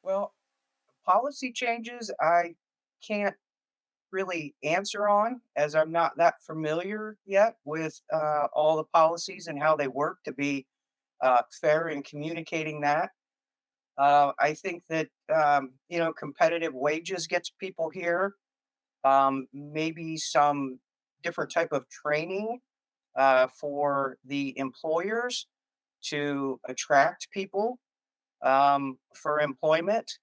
Well, policy changes I can't really answer on as I'm not that familiar yet with all the policies and how they work to be fair in communicating that. I think that competitive wages gets people here. Maybe some different type of training for the employers to attract people for employment.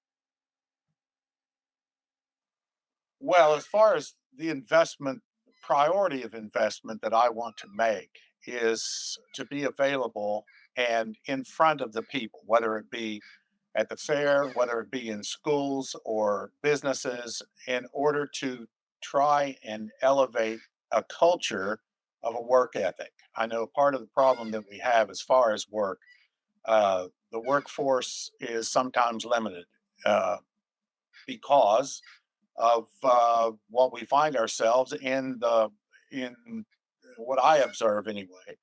Well, as far as the investment priority of investment that I want to make is to be available and in front of the people, whether it be at the fair, whether it be in schools or businesses, in order to try and elevate a culture of a work ethic. I know part of the problem that we have as far as work, the workforce is sometimes limited because of what we find ourselves in what I observe anyway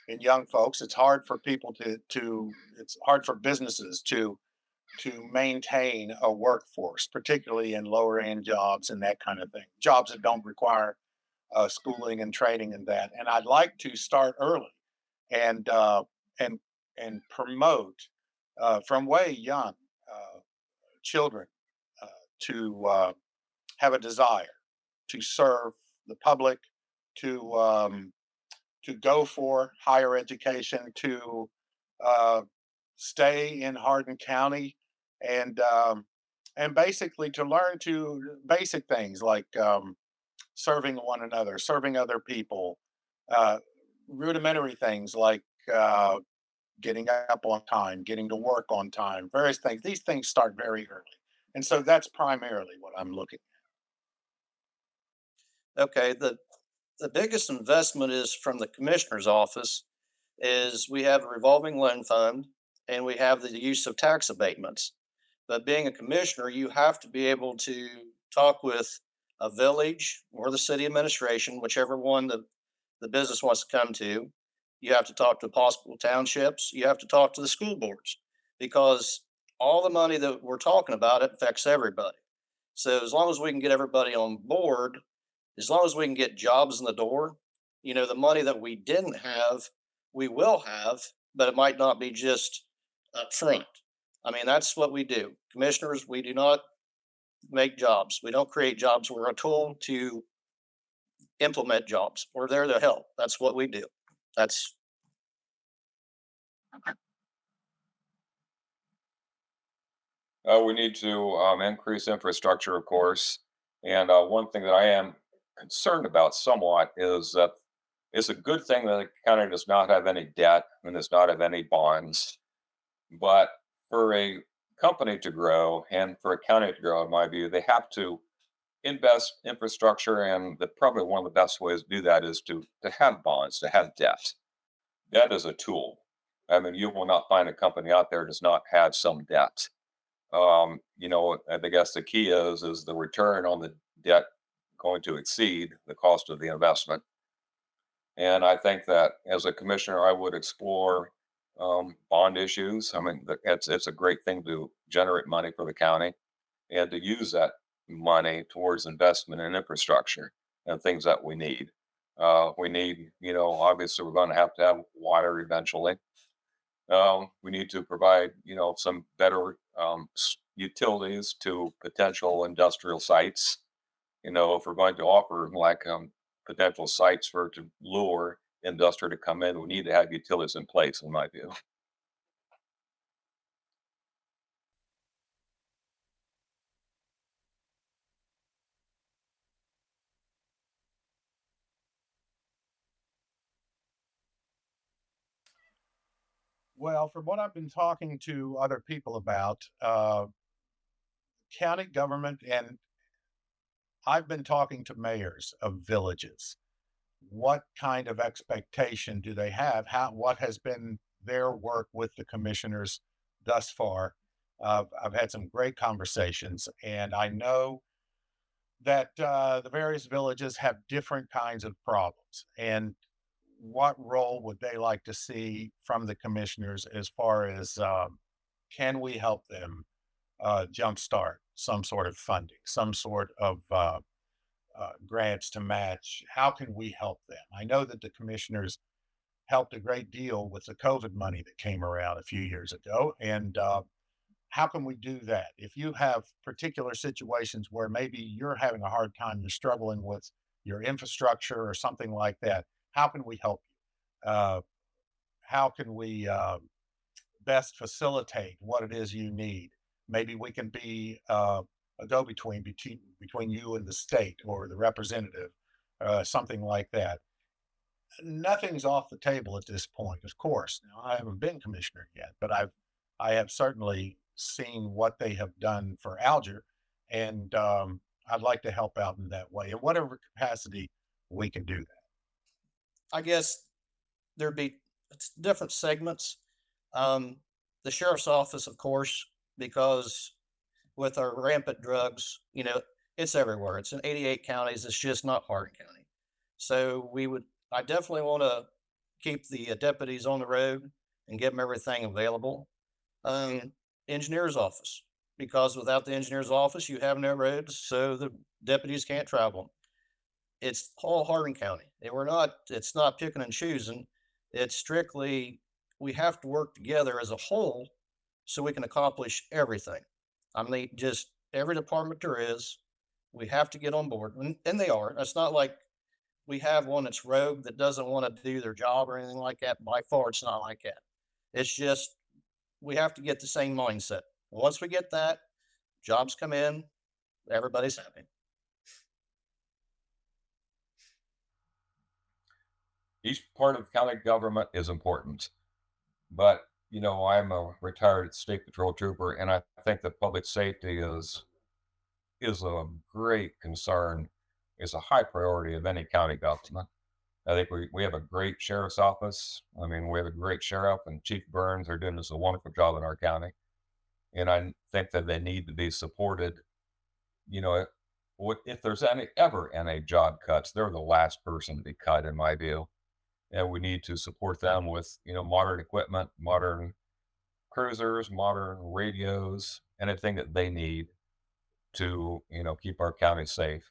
in young folks. It's hard for people to it's hard for businesses to maintain a workforce, particularly in lower end jobs and that kind of thing. Jobs that don't require schooling and training and that. And I'd like to start early and and and promote from way young children uh, to have a desire to serve the public, to to go for higher education, to uh, stay in Hardin County, and basically to learn to basic things like serving one another, serving other people, uh, rudimentary things like getting up on time, getting to work on time, various things. These things start very early, and so that's primarily what I'm looking. Okay, the biggest investment is from the commissioner's office is we have a revolving loan fund and we have the use of tax abatements. But being a commissioner, you have to be able to talk with a village or the city administration, whichever one the business wants to come to. You have to talk to possible townships. You have to talk to the school boards because all the money that we're talking about, it affects everybody. So as long as we can get everybody on board, as long as we can get jobs in the door, the money that we didn't have, we will have, but it might not be just up front. I mean, that's what we do. Commissioners, we do not make jobs. We don't create jobs. We're a tool to implement jobs. We're there to help. That's what we do. That's We need to increase infrastructure, of course. And one thing that I am concerned about somewhat is that it's a good thing that the county does not have any debt and does not have any bonds. But for a company to grow and for a county to grow, in my view, they have to invest infrastructure. And probably one of the best ways to do that is to have bonds, to have debt. Debt is a tool. I mean, you will not find a company out there that does not have some debt. I guess the key is the return on the debt going to exceed the cost of the investment. And I think that as a commissioner, I would explore bond issues. I mean, it's a great thing to generate money for the county and to use that money towards investment in infrastructure and things that we need. We need, obviously, we're going to have water eventually. We need to provide, some better utilities to potential industrial sites. If we're going to offer like potential sites for to lure industry to come in, we need to have utilities in place, in my view. Well, from what I've been talking to other people about, county government, and I've been talking to mayors of villages. What kind of expectation do they have? What has been their work with the commissioners thus far? I've had some great conversations, and I know that the various villages have different kinds of problems. And what role would they like to see from the commissioners as far as can we help them jumpstart some sort of funding, some sort of grants to match. How can we help them? I know that the commissioners helped a great deal with the COVID money that came around a few years ago. And how can we do that? If you have particular situations where maybe you're having a hard time, you're struggling with your infrastructure or something like that, how can we help you? How can we best facilitate what it is you need? Maybe we can be a go-between between you and the state or the representative, something like that. Nothing's off the table at this point, of course. Now, I haven't been commissioner yet, but I have certainly seen what they have done for Alger, and I'd like to help out in that way in whatever capacity we can do that. I guess there'd be different segments. Um, the sheriff's office, of course, because with our rampant drugs, it's everywhere. It's in 88 counties. It's just not Hardin County. So I definitely want to keep the deputies on the road and give them everything available. Um, engineer's office, because without the engineer's office, you have no roads, so the deputies can't travel. It's all Hardin County. It's not picking and choosing. It's strictly, we have to work together as a whole so we can accomplish everything. I mean, just every department there is, we have to get on board, and they are. It's not like we have one that's rogue that doesn't want to do their job or anything like that. By far, it's not like that. It's just we have to get the same mindset. Once we get that, jobs come in, everybody's happy. Each part of county government is important, but I'm a retired state patrol trooper, and I think that public safety is a great concern. It's a high priority of any county government. I think we have a great sheriff's office. I mean, we have a great sheriff, and Chief Burns are doing just a wonderful job in our county. And I think that they need to be supported. You know, if there's any job cuts, they're the last person to be cut, in my view. And we need to support them with modern equipment, modern cruisers, modern radios, anything that they need to keep our county safe.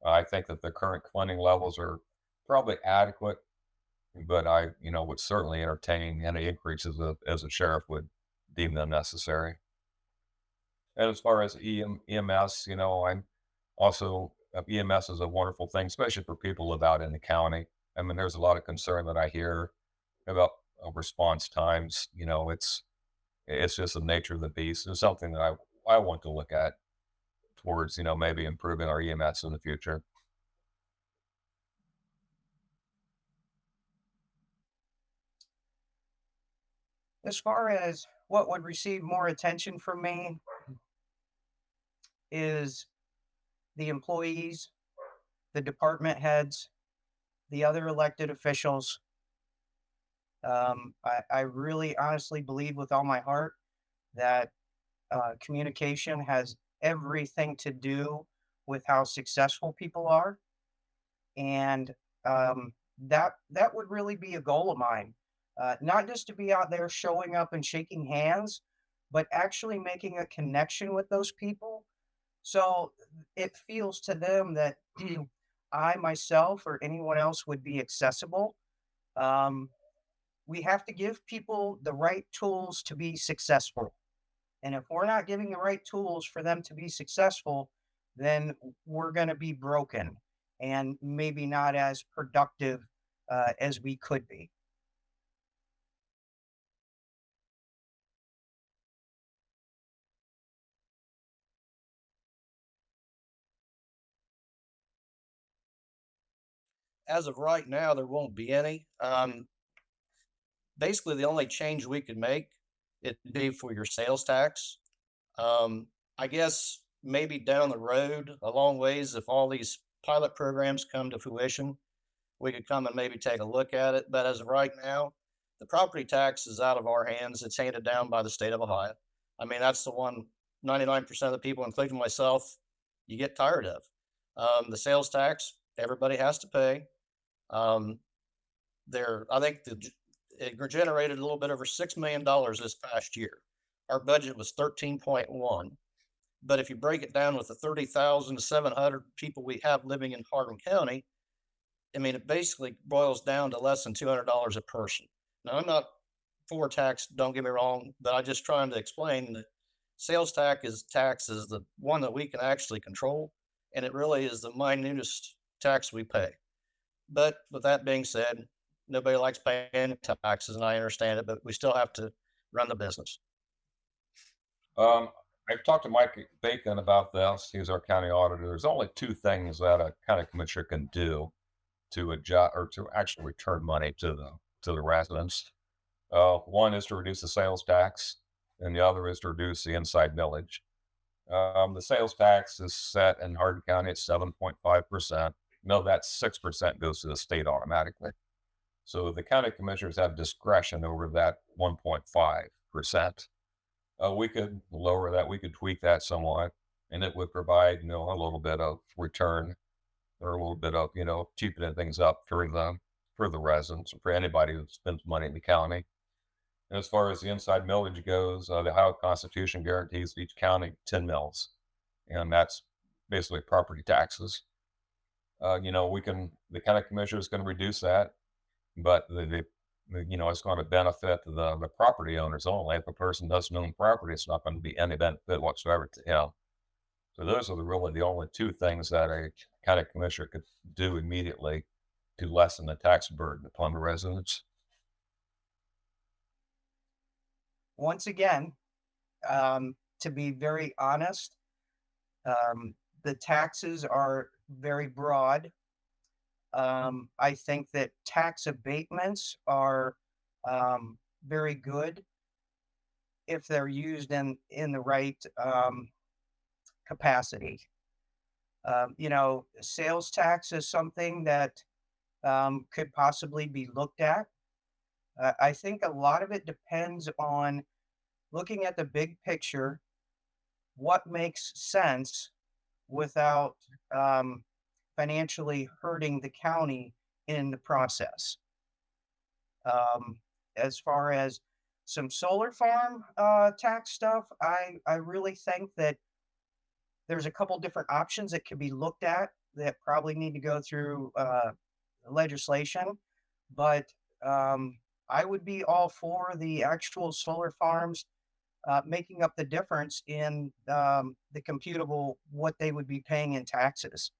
I think that the current funding levels are probably adequate, but I would certainly entertain any increases as a sheriff would deem them necessary. And as far as EMS, I'm also EMS is a wonderful thing, especially for people who live out in the county. I mean, there's a lot of concern that I hear about response times. It's just the nature of the beast. It's something that I want to look at towards maybe improving our EMS in the future. As far as what would receive more attention from me is the employees, the department heads, the other elected officials. I really honestly believe with all my heart that communication has everything to do with how successful people are, and that would really be a goal of mine. Not just to be out there showing up and shaking hands, but actually making a connection with those people, so it feels to them that I myself or anyone else would be accessible. Um, we have to give people the right tools to be successful. And if we're not giving the right tools for them to be successful, then we're going to be broken and maybe not as productive as we could be. As of right now, there won't be any. Basically, the only change we could make it'd be for your sales tax. I guess maybe down the road, a long ways, if all these pilot programs come to fruition, we could come and maybe take a look at it. But as of right now, the property tax is out of our hands. It's handed down by the state of Ohio. I mean, that's the one 99% of the people, including myself, you get tired of. The sales tax, everybody has to pay. Um, I think it generated a little bit over $6 million this past year. our budget was 13.1. But if you break it down with the 30,700 people we have living in Hardin County, I mean, it basically boils down to less than $200 a person. Now, I'm not for tax, don't get me wrong, but I'm just trying to explain that tax is the one that we can actually control, and it really is the minutest tax we pay. But with that being said, nobody likes paying taxes, and I understand it, but we still have to run the business. Um, I've talked to Mike Bacon about this. He's our county auditor. There's only two things that a county commissioner can do to adjust or to actually return money to the residents. One is to reduce the sales tax, and the other is to reduce the inside millage. The sales tax is set in Hardin County at 7.5%. No, that 6% goes to the state automatically. So the county commissioners have discretion over that 1.5%. We could lower that, we could tweak that somewhat, and it would provide, a little bit of return or a little bit of, cheapening things up for the residents, for anybody who spends money in the county. And as far as the inside millage goes, the Ohio Constitution guarantees each county 10 mills, and that's basically property taxes. The county commissioners can reduce that, but it's going to benefit the property owners only. If a person doesn't own property, it's not going to be any benefit whatsoever to him. So those are really the only two things that a county commissioner could do immediately to lessen the tax burden upon the residents. Once again, to be very honest, the taxes are very broad. I think that tax abatements are very good if they're used in the right capacity. Sales tax is something that could possibly be looked at. I think a lot of it depends on looking at the big picture, what makes sense without financially hurting the county in the process. As far as some solar farm tax stuff, I really think that there's a couple different options that could be looked at that probably need to go through legislation, but I would be all for the actual solar farms making up the difference in the computable what they would be paying in taxes.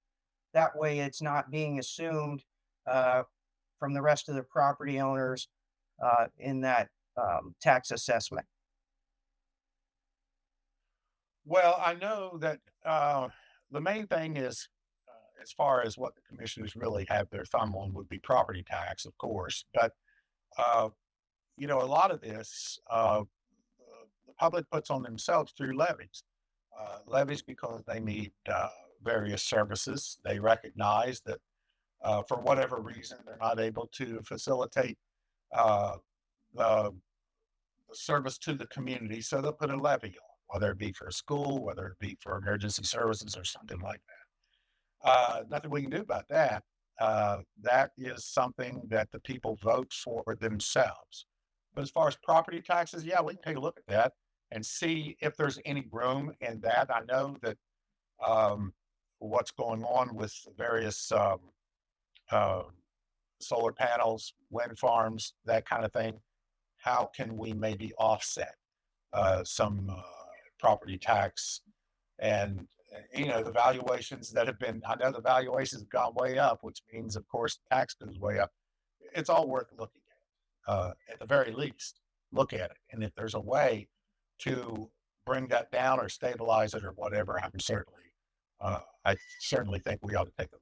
That way, it's not being assumed from the rest of the property owners in that tax assessment. Well, I know that the main thing is, as far as what the commissioners really have their thumb on, would be property tax, of course. But uh, a lot of this the public puts on themselves through levies. Levies because they need various services. They recognize that for whatever reason they're not able to facilitate uh, the, the service to the community, so they'll put a levy on, whether it be for a school, whether it be for emergency services or something like that. Nothing we can do about that. That is something that the people vote for themselves. But as far as property taxes, yeah, we can take a look at that and see if there's any room in that. I know that um, what's going on with various uh, solar panels, wind farms, that kind of thing. How can we maybe offset some property tax and the valuations that have been, I know the valuations have gone way up, which means, of course, the tax goes way up. It's all worth looking at the very least, look at it. And if there's a way to bring that down or stabilize it or whatever, I certainly think we ought to take a look.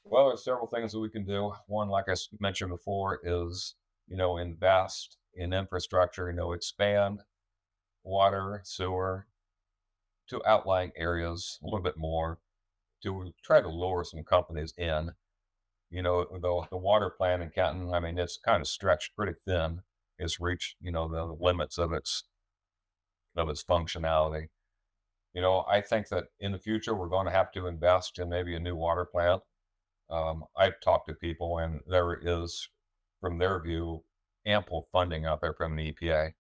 Well, there's several things that we can do. One, like I mentioned before, is invest in infrastructure. Expand water, sewer to outlying areas a little bit more to try to lure some companies in. The water plant in Canton, I mean, it's kind of stretched pretty thin. It's reached the limits of its functionality. I think that in the future we're going to have to invest in maybe a new water plant. I've talked to people, and there is, from their view, ample funding out there from the EPA.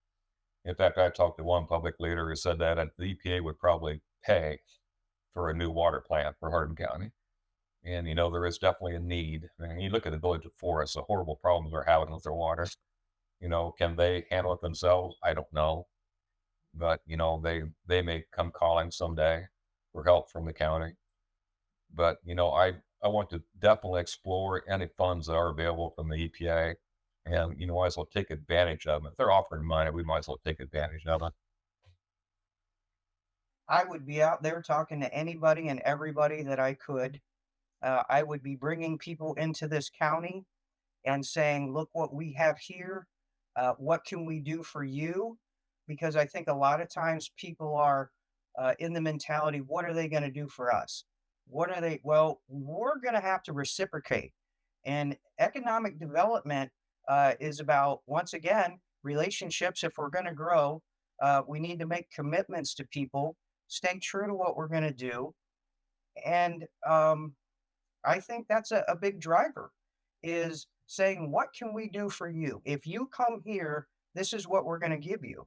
In fact, I talked to one public leader who said that the EPA would probably pay for a new water plant for Hardin County. And, there is definitely a need. I mean, you look at the village of Forest, the horrible problems they're having with their water. Can they handle it themselves? I don't know. But, they may come calling someday for help from the county. But, I want to definitely explore any funds that are available from the EPA, and, might as well take advantage of them. If they're offering money, we might as well take advantage of it. I would be out there talking to anybody and everybody that I could. I would be bringing people into this county and saying, look what we have here. What can we do for you? Because I think a lot of times people are in the mentality, what are they going to do for us? What are they? Well, we're going to have to reciprocate. And economic development is about, once again, relationships. If we're going to grow, we need to make commitments to people, stay true to what we're going to do. And I think that's a big driver is saying, what can we do for you? If you come here, this is what we're going to give you.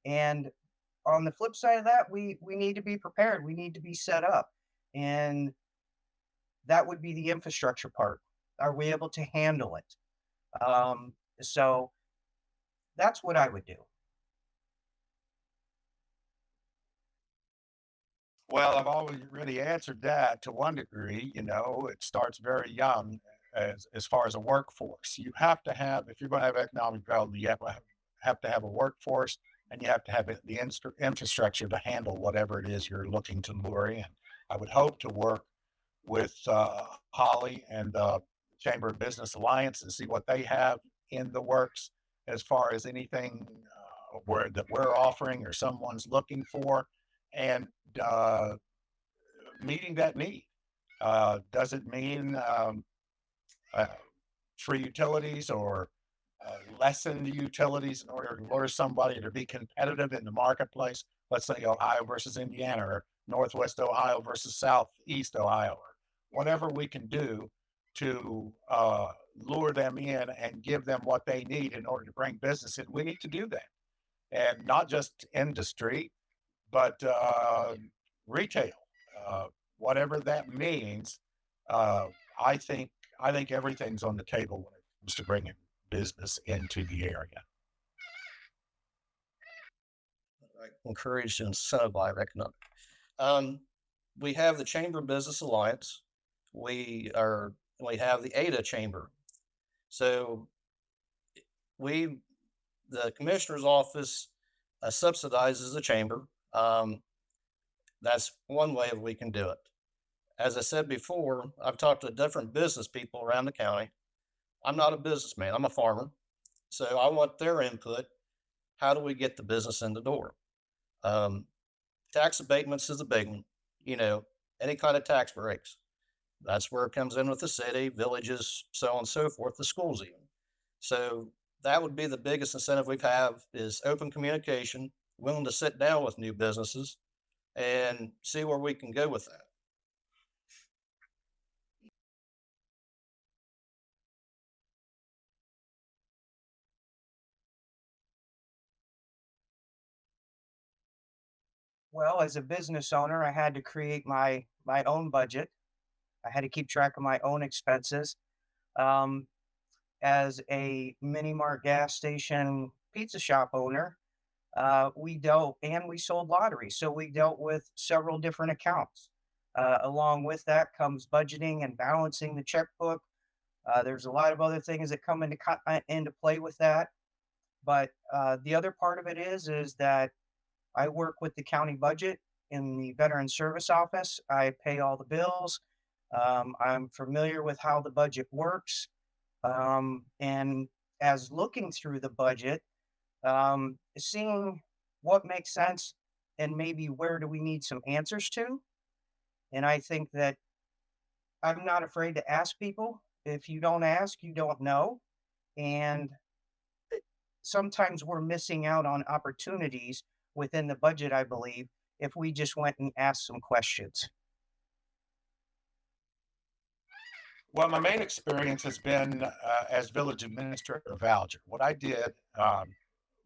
And on the flip side of that, we need to be prepared. We need to be set up. And that would be the infrastructure part. Are we able to handle it? So that's what I would do. Well, I've already answered that to one degree. It starts very young as far as a workforce. You have to have, if you're going to have economic development, you have to have a workforce, and you have to have the infrastructure to handle whatever it is you're looking to lure in. I would hope to work with Holly and Chamber of Business Alliance and see what they have in the works as far as anything that we're offering or someone's looking for, and uh, meeting that need. Does it mean uh, free utilities or lessen the utilities in order to lure somebody to be competitive in the marketplace? Let's say Ohio versus Indiana, or Northwest Ohio versus Southeast Ohio, or whatever we can do to lure them in and give them what they need in order to bring business in. We need to do that, and not just industry, but retail, uh, whatever that means. Uh, I think I think everything's on the table when it comes to bringing business into the area. Like, encourage and incentivize economic. Um, we have the Chamber of Business Alliance. We have the ADA Chamber. So we, the commissioner's office, subsidizes the chamber. That's one way we can do it. As I said before, I've talked to different business people around the county. I'm not a businessman, I'm a farmer. So I want their input. How do we get the business in the door? Um, tax abatements is a big one. You know, any kind of tax breaks. That's where it comes in with the city, villages, so on and so forth, the schools even. So that would be the biggest incentive we have is open communication, willing to sit down with new businesses and see where we can go with that. Well, as a business owner, I had to create my own budget. I had to keep track of my own expenses. Um, as a mini mart gas station pizza shop owner, we dealt and we sold lottery. So we dealt with several different accounts. Along with that comes budgeting and balancing the checkbook. There's a lot of other things that come into play with that. But the other part of it is that I work with the county budget in the Veteran Service Office. I pay all the bills. I'm familiar with how the budget works. And as looking through the budget, seeing what makes sense and maybe where do we need some answers to. And I think that I'm not afraid to ask people. If you don't ask, you don't know. And sometimes we're missing out on opportunities within the budget, I believe, if we just went and asked some questions? Well, my main experience has been as village administrator of Alger. What I did,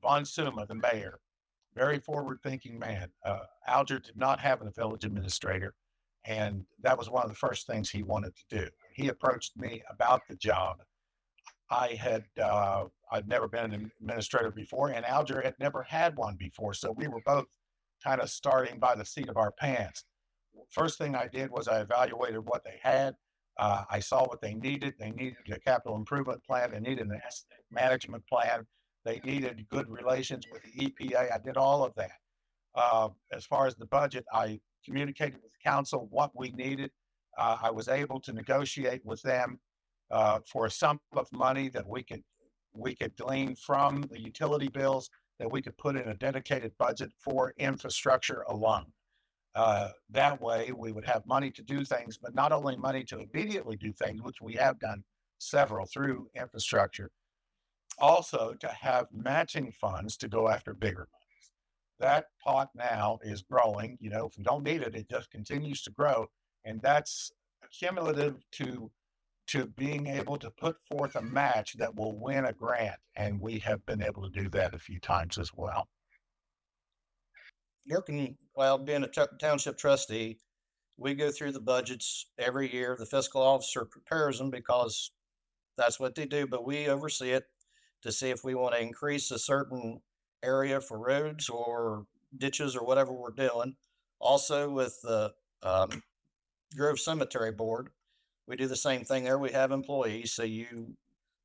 Von Suma, the mayor, very forward-thinking man. Alger did not have a village administrator, and that was one of the first things he wanted to do. He approached me about the job. I'd never been an administrator before, and Alger had never had one before, so we were both kind of starting by the seat of our pants. First thing I did was I evaluated what they had. I saw what they needed. They needed a capital improvement plan. They needed an asset management plan. They needed good relations with the EPA. I did all of that. As far as the budget, I communicated with council what we needed. I was able to negotiate with them for a sum of money that we could glean from the utility bills that we could put in a dedicated budget for infrastructure alone. That way, we would have money to do things, but not only money to immediately do things, which we have done several through infrastructure, also to have matching funds to go after bigger monies. That pot now is growing. If we don't need it, it just continues to grow. And that's cumulative to being able to put forth a match that will win a grant. And we have been able to do that a few times as well. Well, being a township trustee, we go through the budgets every year. The fiscal officer prepares them because that's what they do, but we oversee it to see if we want to increase a certain area for roads or ditches or whatever we're doing. Also with the Grove Cemetery Board, we do the same thing there. We have employees, so you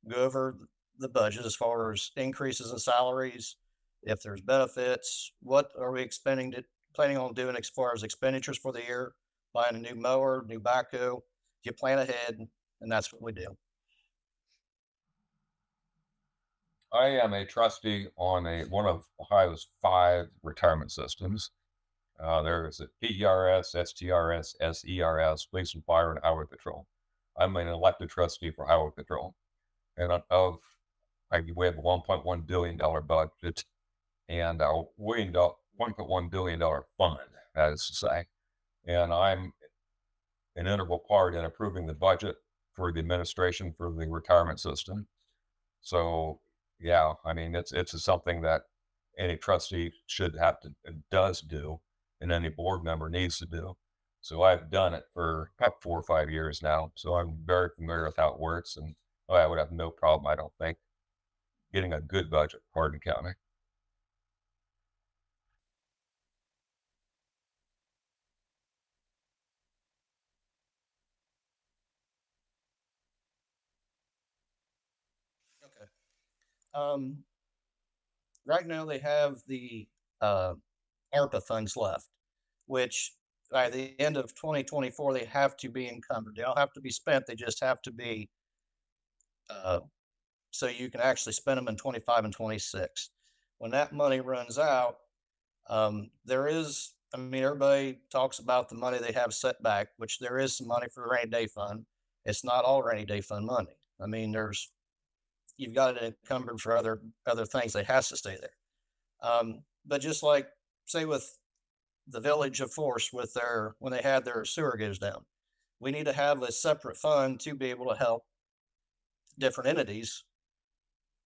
go over the budget as far as increases in salaries, if there's benefits, what are we planning on doing as far as expenditures for the year, buying a new mower, new backhoe, you plan ahead, and that's what we do. I am a trustee on one of Ohio's 5 retirement systems. There's a PERS, STRS, SERS, Police and Fire, and Highway Patrol. I'm an elected trustee for Highway Patrol, and we have a $1.1 billion budget and a $1.1 billion fund, that is to say. And I'm an integral part in approving the budget for the administration for the retirement system. So, yeah, I mean, it's something that any trustee should have to does do, and any board member needs to do. So I've done it for about 4 or 5 years now. So I'm very familiar with how it works, and I would have no problem, I don't think, getting a good budget for Hardin County. Okay. Um, right now they have the ARPA funds left, which by the end of 2024 they have to be encumbered. They don't have to be spent. They just have to be uh, so you can actually spend them in 25 and 26. When that money runs out, there is. I mean, everybody talks about the money they have set back, which there is some money for the rainy day fund. It's not all rainy day fund money. I mean, you've got it encumbered for other things that has to stay there. But just like say with the village of Force with when they had their sewer goes down, we need to have a separate fund to be able to help different entities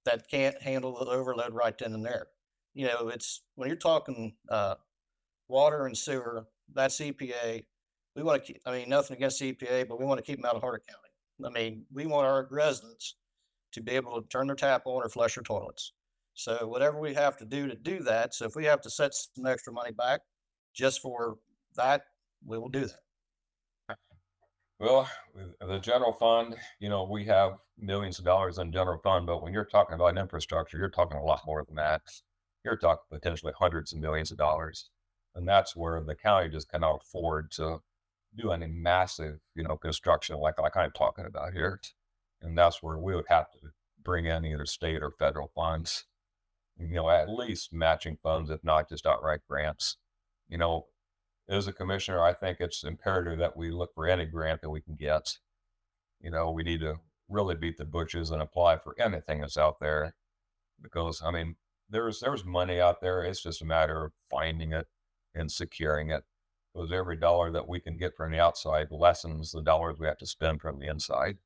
that can't handle the overload right then and there. It's when you're talking water and sewer, that's EPA. We want to keep, I mean, nothing against EPA, but we want to keep them out of Hardin County. I mean, we want our residents to be able to turn their tap on or flush their toilets. So whatever we have to do that. So if we have to set some extra money back just for that, we will do that. Well, with the general fund, we have millions of dollars in general fund, but when you're talking about infrastructure, you're talking a lot more than that. You're talking potentially hundreds of millions of dollars. And that's where the county just cannot afford to do any massive, construction like I'm talking about here. And that's where we would have to bring in either state or federal funds, at least matching funds, if not just outright grants. You know, as a commissioner, I think it's imperative that we look for any grant that we can get. We need to really beat the bushes and apply for anything that's out there because, I mean, there's money out there. It's just a matter of finding it in securing it. Because every dollar that we can get from the outside lessens the dollars we have to spend from the inside.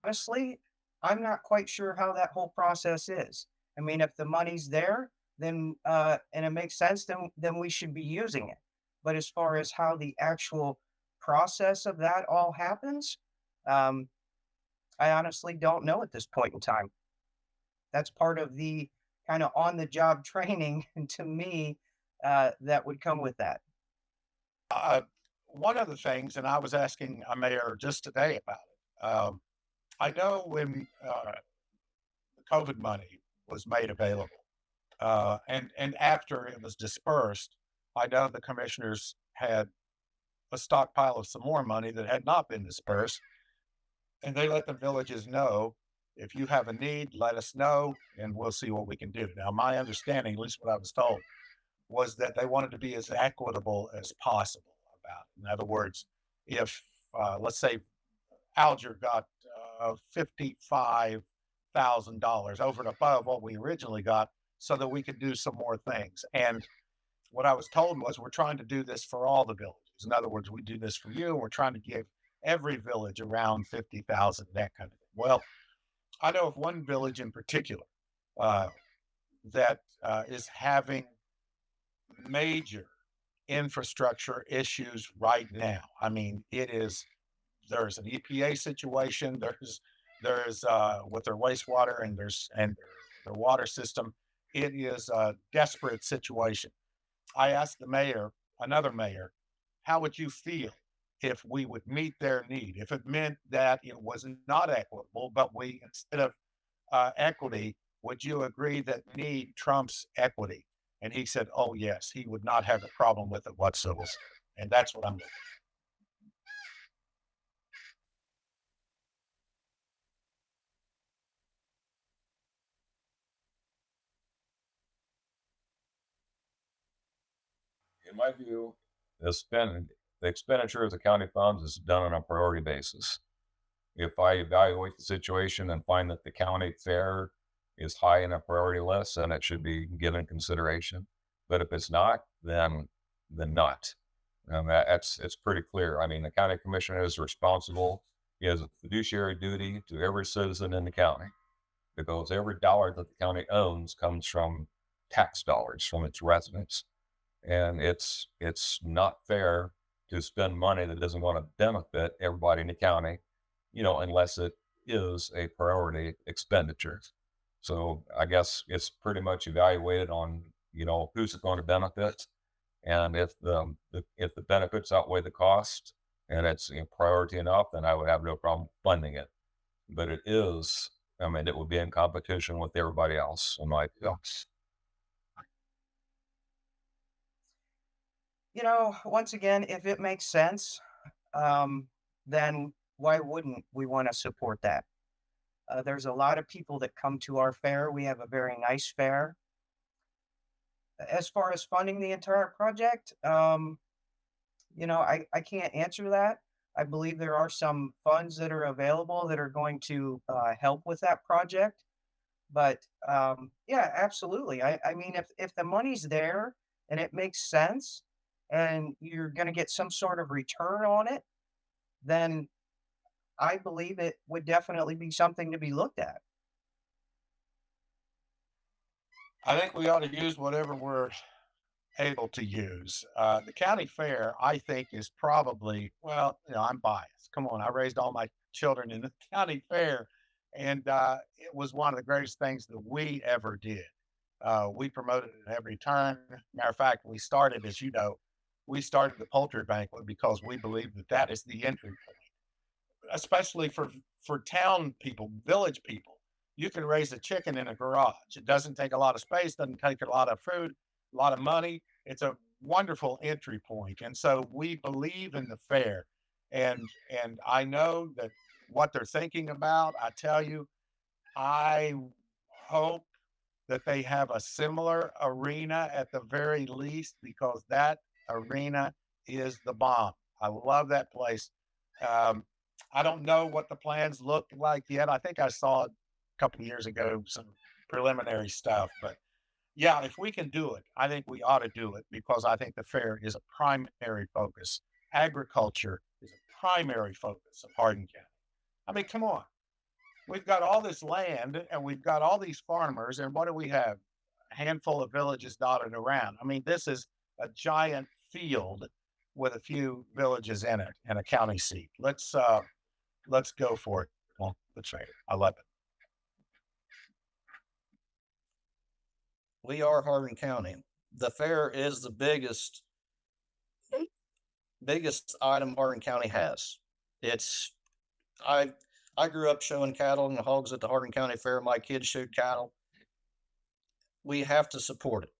Honestly, I'm not quite sure how that whole process is. I mean, if the money's there, then and it makes sense, then we should be using it. But as far as how the actual process of that all happens, um, I honestly don't know at this point in time. That's part of the kind of on the job training to me that would come with that. Uh, One of the things, and I was asking a mayor just today about it. I know when the COVID money was made available, and after it was dispersed, I know the commissioners had a stockpile of some more money that had not been dispersed, and they let the villages know, if you have a need, let us know, and we'll see what we can do. Now, my understanding, at least what I was told, was that they wanted to be as equitable as possible about it. In other words, if let's say Alger got $55,000 over and above what we originally got, so that we could do some more things. And what I was told was, we're trying to do this for all the villages. In other words, we do this for you, and we're trying to give every village around 50,000, that kind of thing. Well, I know of one village in particular uh, that is having major infrastructure issues right now. I mean, there's an EPA situation. There's with their wastewater, and their water system. It is a desperate situation. I asked the mayor, another mayor, how would you feel if we would meet their need? If it meant that it was not equitable, but we, instead of equity, would you agree that need trumps equity? And he said, oh, yes, he would not have a problem with it whatsoever. And that's what I'm looking. In my view, the expenditure of the county funds is done on a priority basis. If I evaluate the situation and find that the county fair is high in a priority list, then it should be given consideration. But if it's not, then not. That's it's pretty clear. I mean, the county commissioner is responsible. He has a fiduciary duty to every citizen in the county, because every dollar that the county owns comes from tax dollars from its residents, and it's not fair to spend money that doesn't want to benefit everybody in the county, unless it is a priority expenditure. So I guess it's pretty much evaluated on, who's it going to benefit, and if the benefits outweigh the cost, and it's a priority enough, then I would have no problem funding it. But I mean, it would be in competition with everybody else in my view. Once again, if it makes sense, um, then why wouldn't we want to support that? There's a lot of people that come to our fair. We have a very nice fair. As far as funding the entire project, I can't answer that. I believe there are some funds that are available that are going to help with that project. But yeah, absolutely. I mean, if the money's there and it makes sense, and you're going to get some sort of return on it, then I believe it would definitely be something to be looked at. I think we ought to use whatever we're able to use. The county fair, I think, is probably, well, I'm biased. Come on, I raised all my children in the county fair, and it was one of the greatest things that we ever did. We promoted it at every turn. Matter of fact, as you know, we started the poultry banquet because we believe that that is the entry point, especially for town people, village people. You can raise a chicken in a garage. It doesn't take a lot of space, doesn't take a lot of food, a lot of money. It's a wonderful entry point. And so we believe in the fair. And and I know that what they're thinking about, I tell you, I hope that they have a similar arena at the very least, because that arena is the bomb. I love that place. Um, I don't know what the plans look like yet. I think I saw it a couple of years ago, some preliminary stuff, but yeah, if we can do it, I think we ought to do it because I think the fair is a primary focus. Agriculture is a primary focus of Hardin County. I mean, come on. We've got all this land and we've got all these farmers, and what do we have? A handful of villages dotted around. I mean, this is a giant field with a few villages in it and a county seat. Let's go for it. Well, let's say it. I love it. We are Hardin County. The fair is the biggest item Hardin County has. It's I I grew up showing cattle and hogs at the Hardin County Fair. My kids showed cattle. We have to support it.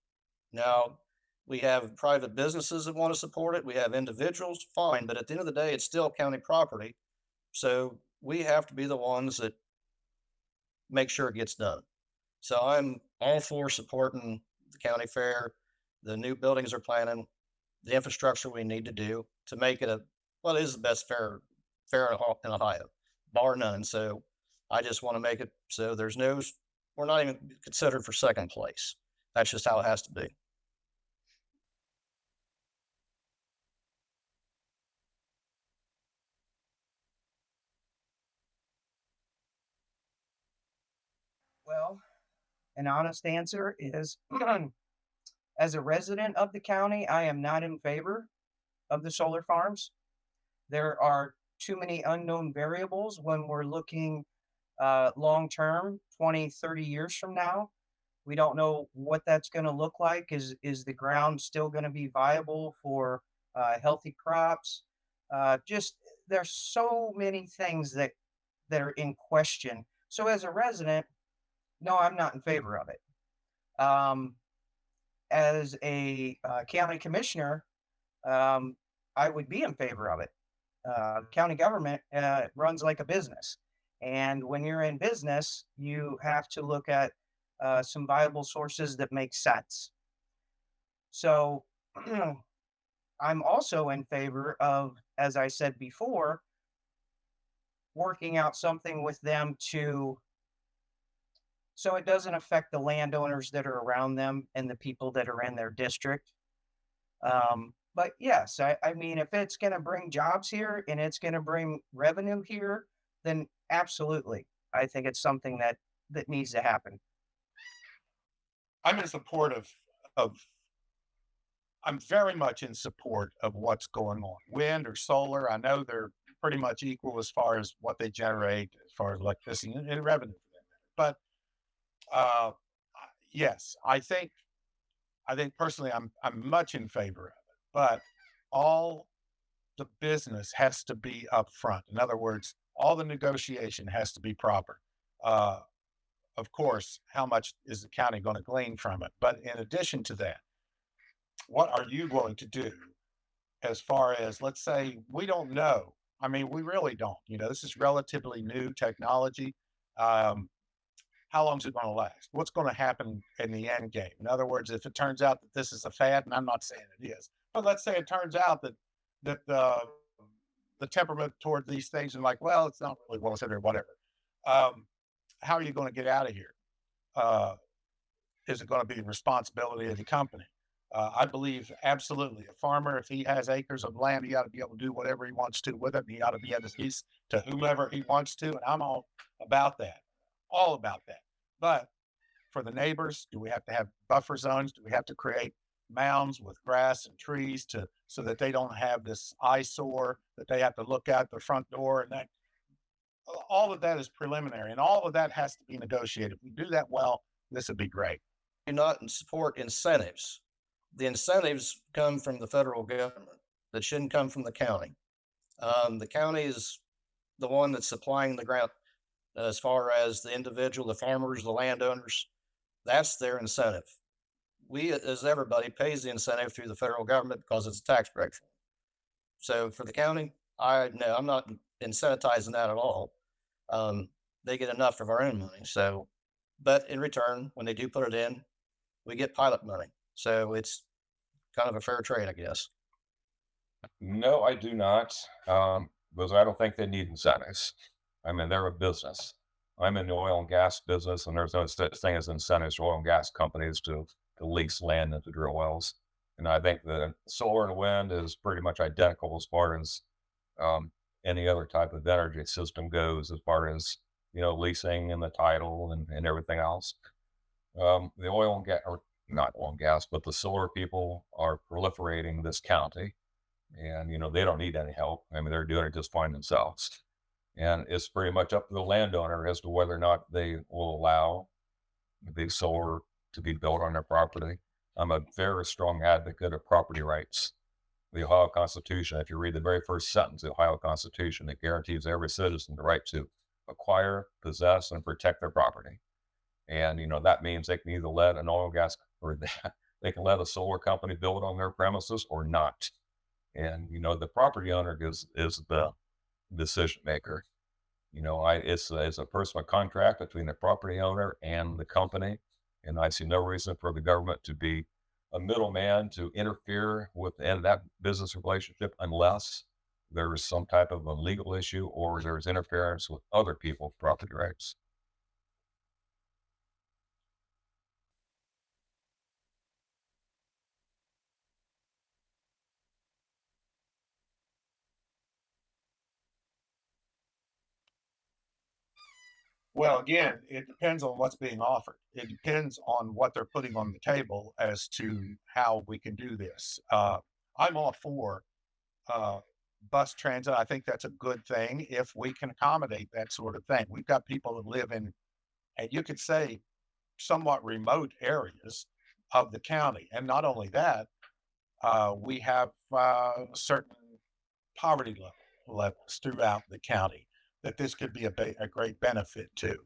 Now, we have private businesses that want to support it. We have individuals, fine, but at the end of the day, it's still county property. So we have to be the ones that make sure it gets done. So I'm all for supporting the county fair, the new buildings are planning, the infrastructure we need to do to make it well, it is the best fair in Ohio, bar none. So I just want to make it so we're not even considered for second place. That's just how it has to be. Well, an honest answer is as a resident of the county, I am not in favor of the solar farms. There are too many unknown variables when we're looking long term, 20, 30 years from now. We don't know what that's going to look like. Is the ground still going to be viable for healthy crops? Just there's so many things that are in question. So as a resident, no, I'm not in favor of it. Um, as a county commissioner, um, I would be in favor of it. County government runs like a business. And when you're in business, you have to look at some viable sources that make sense. So I'm also in favor of, as I said before, working out something with them to so it doesn't affect the landowners that are around them and the people that are in their district. But yes, I mean, if it's going to bring jobs here and it's going to bring revenue here, then absolutely, I think it's something that needs to happen. I'm in support of I'm very much in support of what's going on. Wind or solar, I know they're pretty much equal as far as what they generate, as far as electricity and revenue for them. But uh, yes, I think personally, I'm much in favor of it. But all the business has to be upfront. In other words, all the negotiation has to be proper. Uh, of course, how much is the county going to glean from it? But in addition to that, what are you going to do as far as, let's say, we don't know? I mean, we really don't. This is relatively new technology. Um, how long is it going to last? What's going to happen in the end game? In other words, if it turns out that this is a fad, and I'm not saying it is, but let's say it turns out that the temperament toward these things and like, well, it's not really well said or whatever. Um, how are you going to get out of here? Uh, is it going to be the responsibility of the company? I believe absolutely a farmer, if he has acres of land, he ought to be able to do whatever he wants to with it. And he ought to be able to lease to whomever he wants to. And I'm about that, all about that. But for the neighbors, do we have to have buffer zones? Do we have to create mounds with grass and trees to so that they don't have this eyesore that they have to look out the front door and that all of that is preliminary and all of that has to be negotiated. If we do that well, this would be great. Do not support incentives. The incentives come from the federal government that shouldn't come from the county. The county is the one that's supplying the grant as far as the individual, the farmers, the landowners. That's their incentive. We, as everybody, pays the incentive through the federal government because it's a tax break. So for the county, no, I'm not incentivizing that at all. They get enough of our own money. So, but in return, when they do put it in, we get pilot money. So it's kind of a fair trade, I guess. No, I do not, because I don't think they need incentives. I mean, they're a business. I'm in the oil and gas business, and there's no such thing as incentives for oil and gas companies to lease land into drill wells. And I think the solar and wind is pretty much identical as far as um, any other type of energy system goes, as far as leasing and the title and everything else. The oil and gas, or not oil and gas, but the solar people are proliferating this county, and they don't need any help. I mean, they're doing it just fine themselves. And it's pretty much up to the landowner as to whether or not they will allow the solar to be built on their property. I'm a very strong advocate of property rights. The Ohio Constitution, if you read the very first sentence of the Ohio Constitution, it guarantees every citizen the right to acquire, possess, and protect their property. And that means they can either let an oil and gas or they can let a solar company build on their premises or not. And the property owner is the decision maker. It's a personal contract between the property owner and the company, and I see no reason for the government to be a middleman to interfere with the end of that business relationship unless there is some type of a legal issue or there's interference with other people's property rights. Well, again, it depends on what's being offered. It depends on what they're putting on the table as to how we can do this. I'm all for uh, bus transit. I think that's a good thing if we can accommodate that sort of thing. We've got people that live in, and you could say, somewhat remote areas of the county. And not only that, we have certain levels throughout the county that this could be a great benefit to. As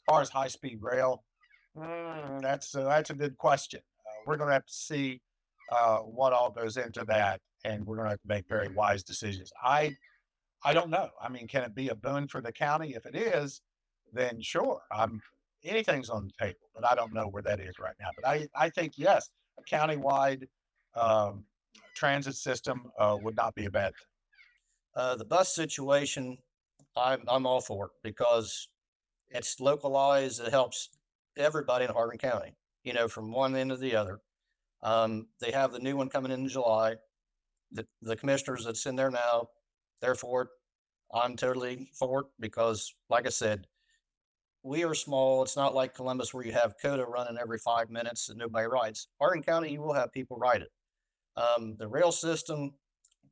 far as high speed rail, that's a good question. We're going to have to see what all goes into that, and we're going to have to make very wise decisions. I don't know. I mean, can it be a boon for the county? If it is, then sure. Anything's on the table, but I don't know where that is right now. But I think yes, a countywide um, transit system would not be a bad thing. The bus situation, I'm all for it because it's localized. It helps everybody in Hardin County, from one end to the other. They have the new one coming in July. The commissioners that's in there now, they're for it. I'm totally for it because, like I said, we are small. It's not like Columbus where you have Coda running every 5 minutes and nobody rides. Hardin County, you will have people ride it. The rail system,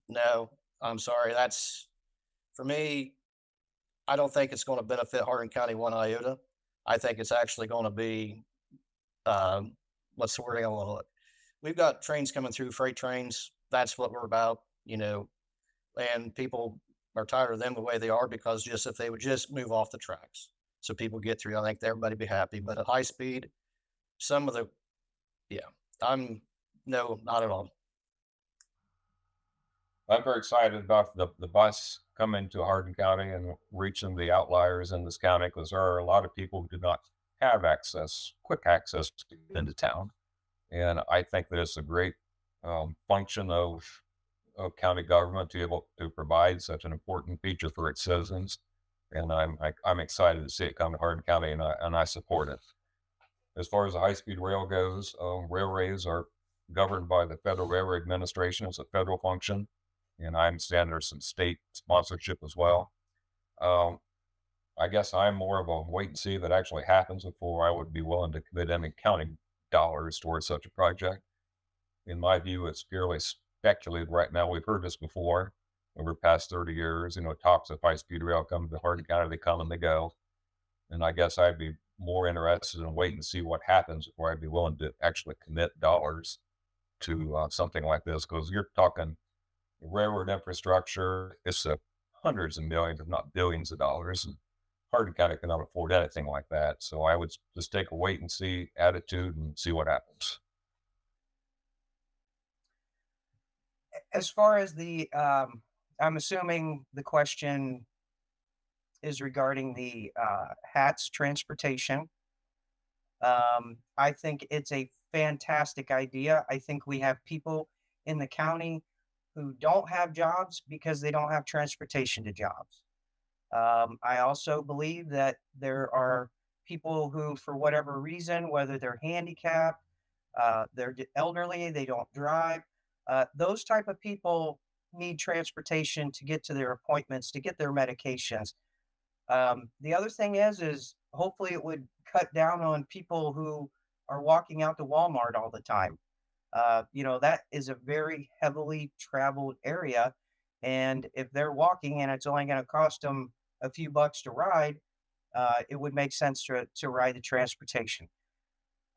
no, I'm sorry. That's for me. I don't think it's going to benefit Hardin County one iota. I think it's actually going to be, um, what's the word I want to look? We've got trains coming through, freight trains. That's what we're about, and people are tired of them the way they are because just if they would just move off the tracks so people get through, I think everybody be happy. But at high speed, some of the, yeah, I'm no, not at all. I'm very excited about the bus coming to Hardin County and reaching the outliers in this county because there are a lot of people who do not have quick access to get into town. And I think that it's a great function of county government to be able to provide such an important feature for its citizens. And I'm excited to see it come to Hardin County, and I support it. As far as the high speed rail goes, railways are governed by the Federal Railroad Administration. It's a federal function, and I understand there's some state sponsorship as well. Um, I guess I'm more of a wait and see that actually happens before I would be willing to commit any county dollars towards such a project. In my view, it's purely speculative right now. We've heard this before over the past 30 years. Talks of high speed rail come to Hardin County, they come and they go. And I guess I'd be more interested in waiting to see what happens before I'd be willing to actually commit dollars to something like this. Because you're talking railroad infrastructure, it's hundreds of millions, if not billions of dollars. And Hardin County cannot afford anything like that. So I would just take a wait and see attitude and see what happens. As far as I'm assuming the question is regarding the HATS transportation. I think it's a fantastic idea. I think we have people in the county who don't have jobs because they don't have transportation to jobs. I also believe that there are people who, for whatever reason, whether they're handicapped, elderly, they don't drive. Those type of people need transportation to get to their appointments, to get their medications. The other thing is hopefully it would cut down on people who are walking out to Walmart all the time. That is a very heavily traveled area. And if they're walking and it's only going to cost them a few bucks to ride, it would make sense to ride the transportation.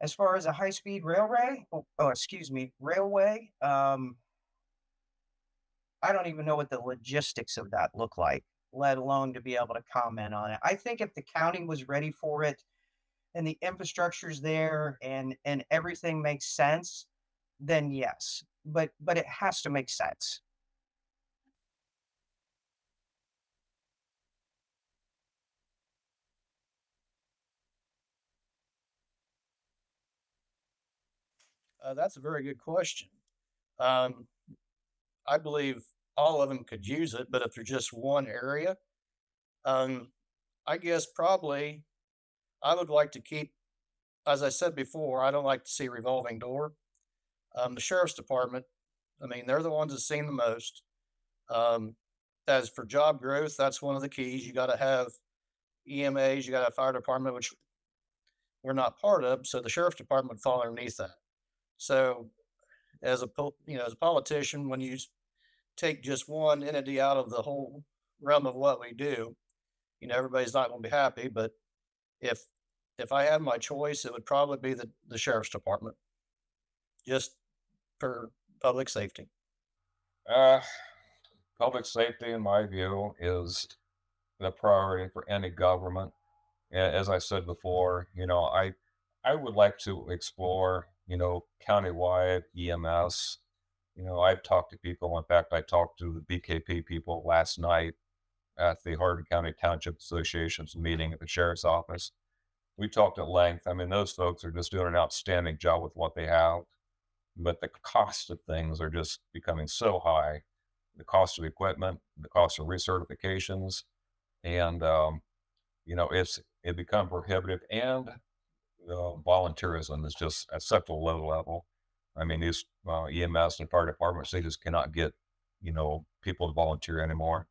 As far as a high speed railway, excuse me, railway, I don't even know what the logistics of that look like, let alone to be able to comment on it. I think if the county was ready for it and the infrastructure's there and everything makes sense, then yes. But it has to make sense. That's a very good question. Um, I believe all of them could use it, but if they're just one area, um, I guess probably I would like to keep, as I said before, I don't like to see revolving door. The sheriff's department, I mean, they're the ones that seen the most. Um, as for job growth, that's one of the keys. You got to have EMAs, you got a fire department, which we're not part of. So the sheriff's department would fall underneath that. So as a politician, when you take just one entity out of the whole realm of what we do, everybody's not going to be happy. But if if I had my choice, it would probably be the sheriff's department, just for public safety. Uh, Public safety, in my view, is the priority for any government. As I said before, I would like to explore, countywide EMS. I've talked to people. In fact, I talked to the BKP people last night at the Hardin County Township Association's meeting at the sheriff's office. We talked at length. I mean, those folks are just doing an outstanding job with what they have, but the cost of things are just becoming so high. The cost of equipment, the cost of recertifications, and it become prohibitive, and volunteerism is just at such a low level. I mean, these EMS and fire departments, they just cannot get people to volunteer anymore.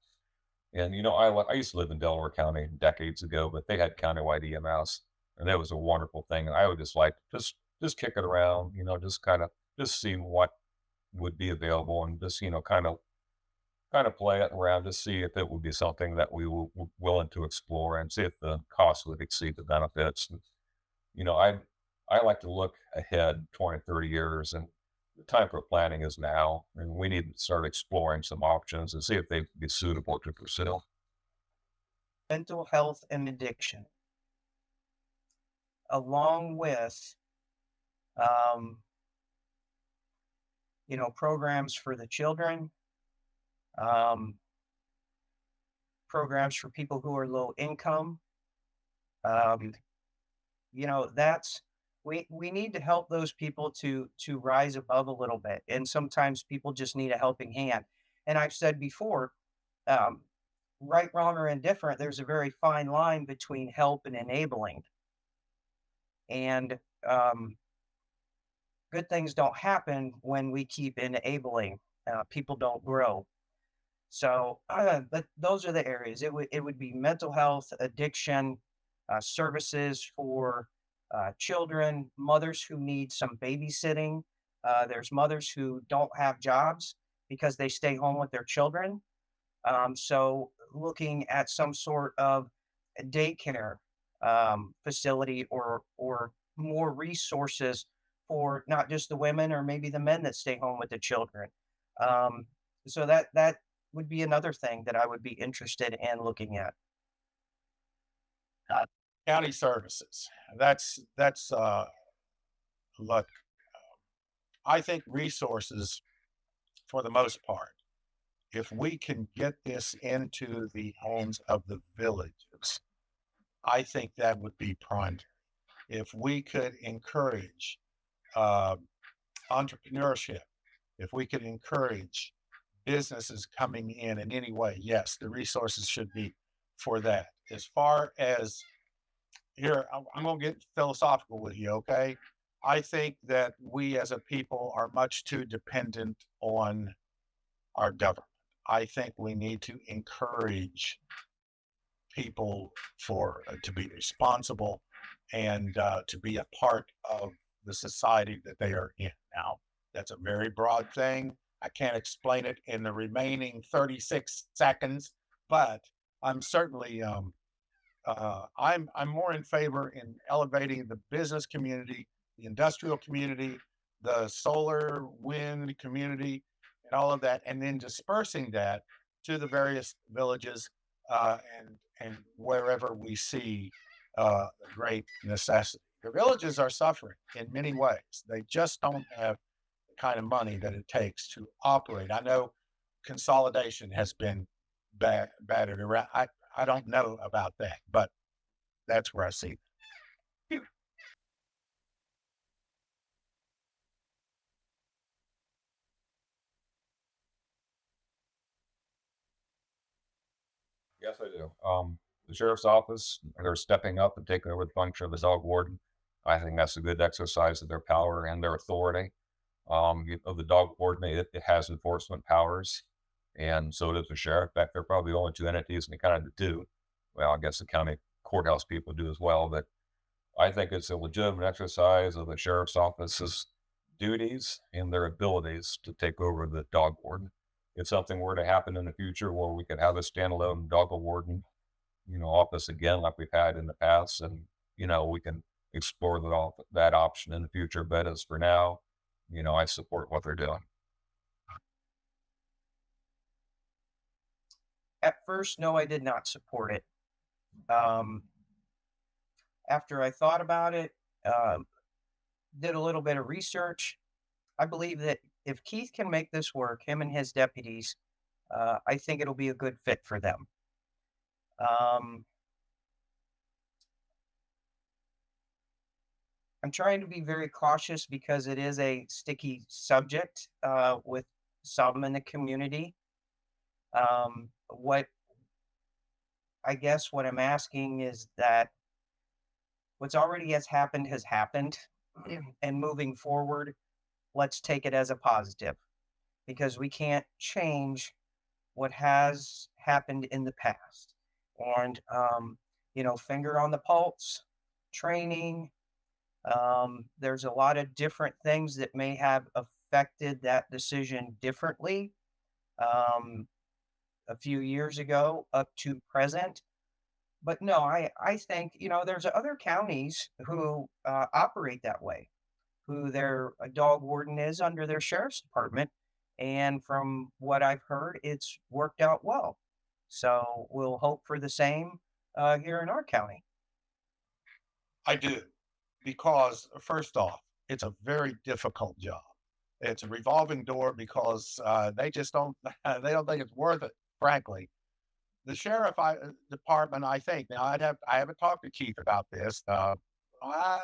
And I used to live in Delaware County decades ago, but they had countywide EMS, and that was a wonderful thing. And I would just like just kick it around, just kind of just see what would be available, and just kind of play it around to see if it would be something that we were willing to explore, and see if the cost would exceed the benefits. And, you know, I I like to look ahead 20, 30 years, and the time for planning is now, and we need to start exploring some options and see if they would be suitable to pursue. Mental health and addiction, along with um, programs for the children, um, programs for people who are low income. Um, that's we need to help those people to rise above a little bit. And sometimes people just need a helping hand. And I've said before, um, right, wrong, or indifferent, there's a very fine line between help and enabling. And good things don't happen when we keep enabling. People don't grow. So, but those are the areas. It would be mental health, addiction, services for children, mothers who need some babysitting. There's mothers who don't have jobs because they stay home with their children. So, looking at some sort of daycare facility or more resources for not just the women or maybe the men that stay home with the children. Um, so that would be another thing that I would be interested in looking at. Uh, County services. That's look. I think resources for the most part. If we can get this into the hands of the villages, I think that would be primary. If we could encourage uh, entrepreneurship, if we could encourage businesses coming in any way, yes, the resources should be for that. As far as here, I'm going to get philosophical with you, okay? I think that we as a people are much too dependent on our government. I think we need to encourage people to be responsible and to be a part of the society that they are in. Now, that's a very broad thing. I can't explain it in the remaining 36 seconds, but I'm certainly I'm more in favor in elevating the business community, the industrial community, the solar wind community, and all of that, and then dispersing that to the various villages and wherever we see great necessity. The villages are suffering in many ways. They just don't have the kind of money that it takes to operate. I know consolidation has been battered around. I don't know about that, but that's where I see it. Yes, I do. The sheriff's office, they're stepping up and taking over the function of the dog warden. I think that's a good exercise of their power and their authority. Of the dog warden, it has enforcement powers, and so does the sheriff. In fact, they're probably the only two entities in the county that do. Well, I guess the county courthouse people do as well, but I think it's a legitimate exercise of the sheriff's office's duties and their abilities to take over the dog warden. If something were to happen in the future where we could have a standalone dog warden, office again like we've had in the past, and we can explore that option in the future. But as for now, I support what they're doing. At first, no, I did not support it. Um, After I thought about it, um, did a little bit of research, I believe that if Keith can make this work, him and his deputies, I think it'll be a good fit for them. Um, I'm trying to be very cautious because it is a sticky subject with some in the community. What I guess what I'm asking is that what's already has happened, and moving forward, let's take it as a positive because we can't change what has happened in the past. And finger on the pulse, training. There's a lot of different things that may have affected that decision differently um, a few years ago up to present. But no, I think, there's other counties who operate that way, who their dog warden is under their sheriff's department. And from what I've heard, it's worked out well. So we'll hope for the same here in our county. I do, because first off, it's a very difficult job. It's a revolving door because they just don't they don't think it's worth it, frankly. The department, I think. Now, I haven't talked to Keith about this. I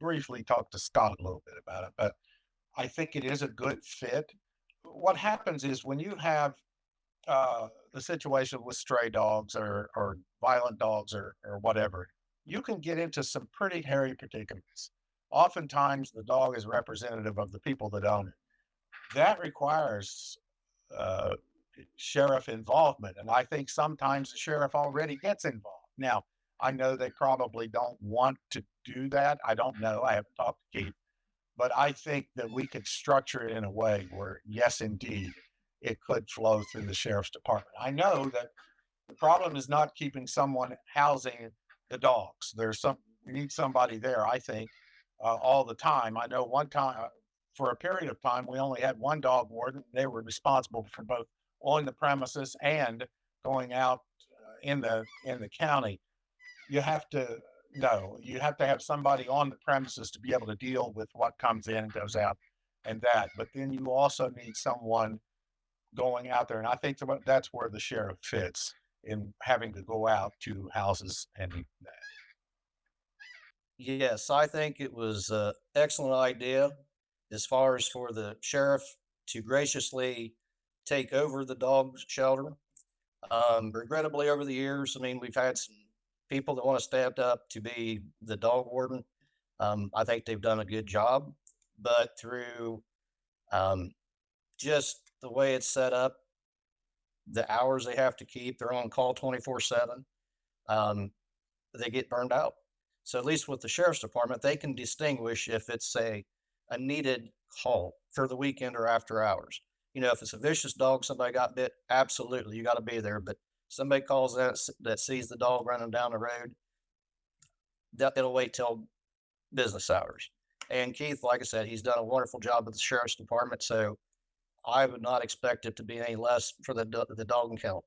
briefly talked to Scott a little bit about it, but I think it is a good fit. What happens is when you have the situation with stray dogs or violent dogs or whatever, you can get into some pretty hairy predicaments. Oftentimes, the dog is representative of the people that own it. That requires uh, sheriff involvement, and I think sometimes the sheriff already gets involved. Now, I know they probably don't want to do that. I don't know. I haven't talked to Keith, but I think that we could structure it in a way where, yes, indeed, it could flow through the sheriff's department. I know that the problem is not keeping someone housing the dogs. We need somebody there, I think, all the time. I know one time, for a period of time, we only had one dog warden. They were responsible for both on the premises and going out in the county. You have to no, you have to have somebody on the premises to be able to deal with what comes in and goes out and that. But then you also need someone going out there, and I think that's where the sheriff fits in having to go out to houses and that. Yes, I think it was an excellent idea as far as for the sheriff to graciously take over the dog shelter. Regrettably, over the years, I mean, we've had some people that want to stand up to be the dog warden. I think they've done a good job, but through um, just the way it's set up, the hours they have to keep, they're on call 24/7. Um, they get burned out. So at least with the sheriff's department, they can distinguish if it's a needed call for the weekend or after hours. You know, if it's a vicious dog, somebody got bit, absolutely, you got to be there. But somebody calls that sees the dog running down the road, that it'll wait till business hours. And Keith, like I said, he's done a wonderful job with the sheriff's department. So I would not expect it to be any less for the dog and kennel.